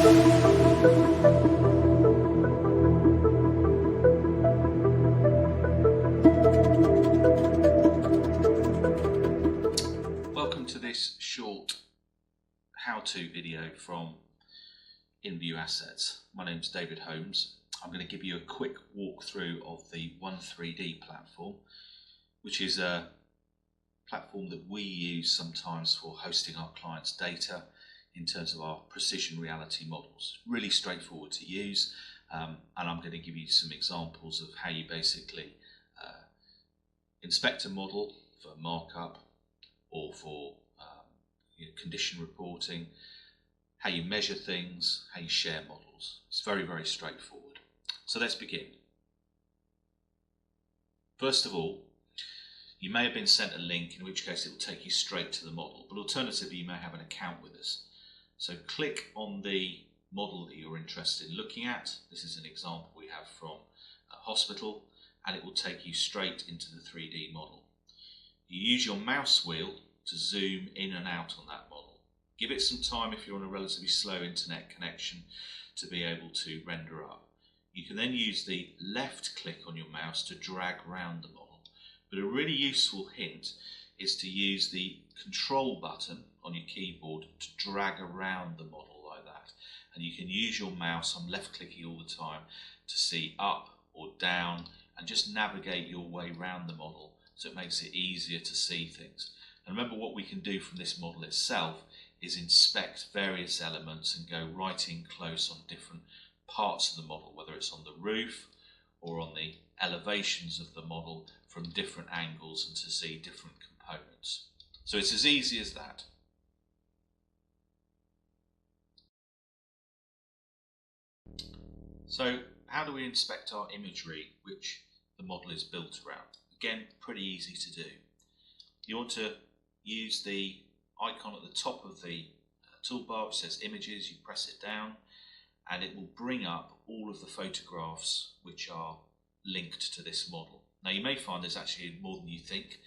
Welcome to this short how-to video from InView Assets. My name's David Holmes. I'm going to give you a quick walkthrough of the One 3D platform, which is a platform that we use sometimes for hosting our clients' data in terms of our precision reality models. Really straightforward to use, and I'm going to give you some examples of how you basically inspect a model for markup or for condition reporting, how you measure things, how you share models. It's very, very straightforward. So let's begin. First of all, you may have been sent a link, in which case it will take you straight to the model, but alternatively you may have an account with us. So click on the model that you're interested in looking at. This is an example we have from a hospital, and it will take you straight into the 3D model. You use your mouse wheel to zoom in and out on that model. Give it some time if you're on a relatively slow internet connection to be able to render up. You can then use the left click on your mouse to drag around the model. But a really useful hint is to use the control button on your keyboard to drag around the model like that. And you can use your mouse, I'm left clicking all the time, to see up or down and just navigate your way around the model, so it makes it easier to see things. And remember, what we can do from this model itself is inspect various elements and go right in close on different parts of the model, whether it's on the roof or on the elevations of the model from different angles, and to see different components. So it's as easy as that. So how do we inspect our imagery which the model is built around? Again, pretty easy to do. You want to use the icon at the top of the toolbar which says images. You press it down and it will bring up all of the photographs which are linked to this model. Now you may find there's actually more than you think.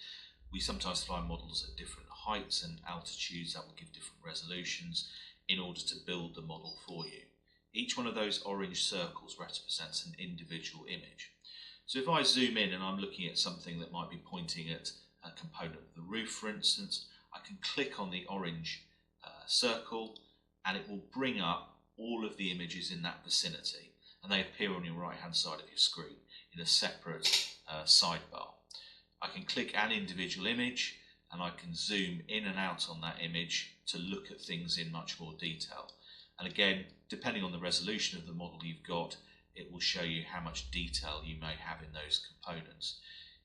We sometimes fly models at different heights and altitudes that will give different resolutions in order to build the model for you. Each one of those orange circles represents an individual image. So if I zoom in and I'm looking at something that might be pointing at a component of the roof, for instance, I can click on the orange circle and it will bring up all of the images in that vicinity, and they appear on your right hand side of your screen in a separate sidebar. I can click an individual image and I can zoom in and out on that image to look at things in much more detail. And again, depending on the resolution of the model you've got, it will show you how much detail you may have in those components.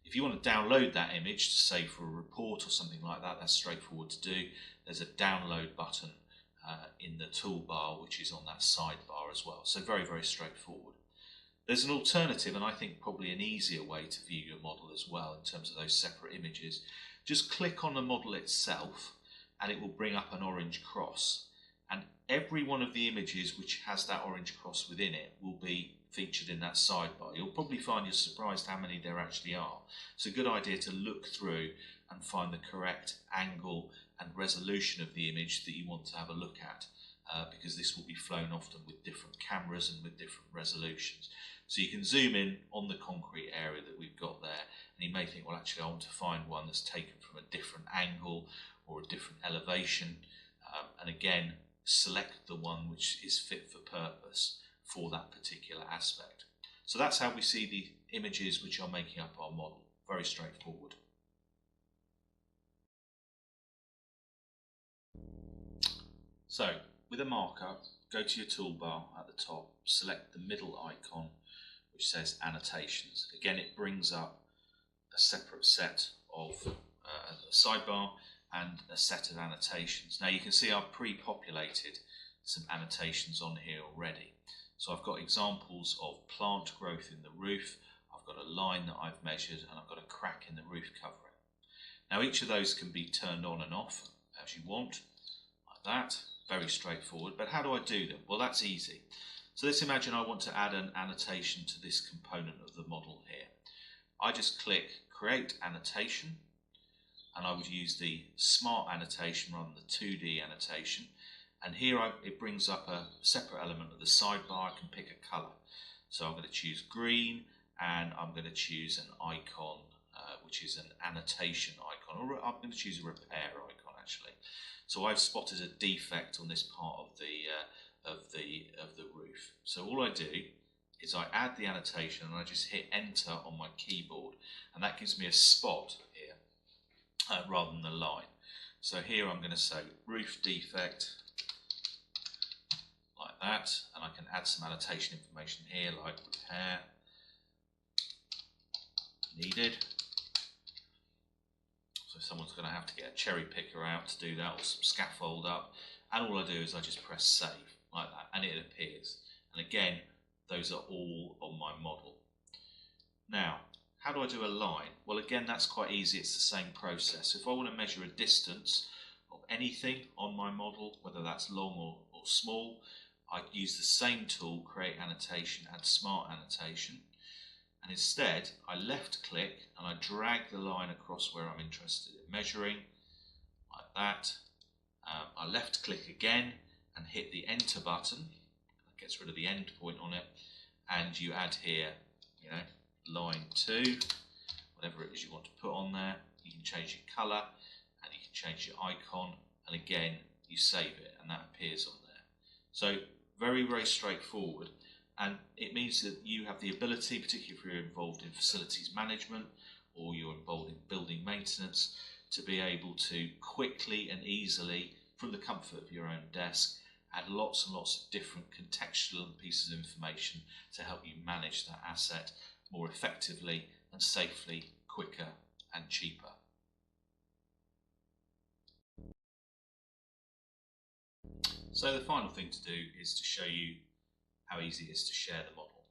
If you want to download that image to say for a report or something like that, that's straightforward to do. There's a download button in the toolbar which is on that sidebar as well. So very, very straightforward. There's an alternative, and I think probably an easier way to view your model as well in terms of those separate images. Just click on the model itself and it will bring up an orange cross. And every one of the images which has that orange cross within it will be featured in that sidebar. You'll probably find you're surprised how many there actually are. It's a good idea to look through and find the correct angle and resolution of the image that you want to have a look at, because this will be flown often with different cameras and with different resolutions. So you can zoom in on the concrete area that we've got there, and you may think, well, actually I want to find one that's taken from a different angle or a different elevation, and again, select the one which is fit for purpose for that particular aspect. So that's how we see the images which are making up our model. Very straightforward. So with a marker, go to your toolbar at the top, select the middle icon which says annotations. Again, it brings up a separate set of a sidebar and a set of annotations. Now you can see I've pre-populated some annotations on here already. So I've got examples of plant growth in the roof, I've got a line that I've measured, and I've got a crack in the roof covering. Now each of those can be turned on and off as you want, like that. Very straightforward. But how do I do them? Well, that's easy. So let's imagine I want to add an annotation to this component of the model here. I just click Create Annotation, and I would use the Smart Annotation rather than the 2D annotation, And here it brings up a separate element of the sidebar. I can pick a colour. So I'm going to choose green, and I'm going to choose an icon, which is an annotation icon, or I'm going to choose a repair icon actually. So I've spotted a defect on this part of the roof. So all I do is I add the annotation and I just hit enter on my keyboard, and that gives me a spot here rather than the line. So here I'm going to say roof defect, like that, and I can add some annotation information here like repair needed. So someone's going to have to get a cherry picker out to do that, or some scaffold up, and all I do is I just press save like that, and it appears. And again, those are all on my model. Now, how do I do a line? Well, again, that's quite easy. It's the same process. So if I want to measure a distance of anything on my model, whether that's long or small, I use the same tool, create annotation, add smart annotation, and instead I left click and I drag the line across where I'm interested in measuring, like that. I left click again and hit the enter button. That gets rid of the end point on it, and you add here, line 2, whatever it is you want to put on there. You can change your colour and you can change your icon, and again you save it and that appears on there. So very, very straightforward, and it means that you have the ability, particularly if you're involved in facilities management or you're involved in building maintenance, to be able to quickly and easily, from the comfort of your own desk, add lots and lots of different contextual pieces of information to help you manage that asset more effectively and safely, quicker and cheaper. So the final thing to do is to show you how easy it is to share the model.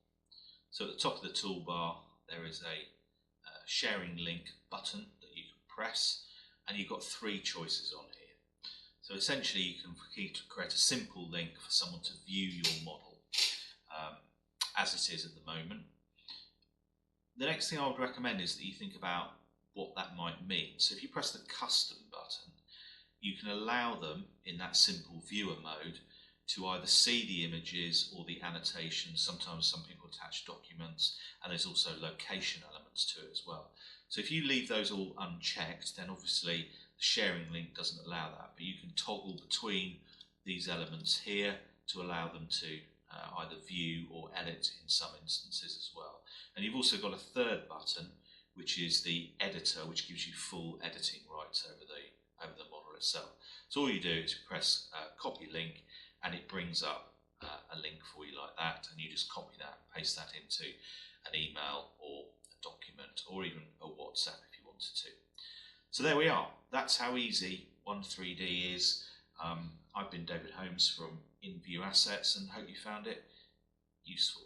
So at the top of the toolbar there is a sharing link button that you can press, and you've got 3 choices on here. So essentially you can create a simple link for someone to view your model as it is at the moment. The next thing I would recommend is that you think about what that might mean. So if you press the custom button, you can allow them in that simple viewer mode to either see the images or the annotations. Sometimes some people attach documents, and there's also location elements to it as well. So if you leave those all unchecked, then obviously the sharing link doesn't allow that, but you can toggle between these elements here to allow them to either view or edit in some instances as well. And you've also got a third button, which is the editor, which gives you full editing rights over the model itself. So all you do is press copy link, and it brings up a link for you like that, and you just copy that and paste that into an email or a document or even a WhatsApp if you wanted to. So there we are. That's how easy One3D is. I've been David Holmes from InView Assets, and hope you found it useful.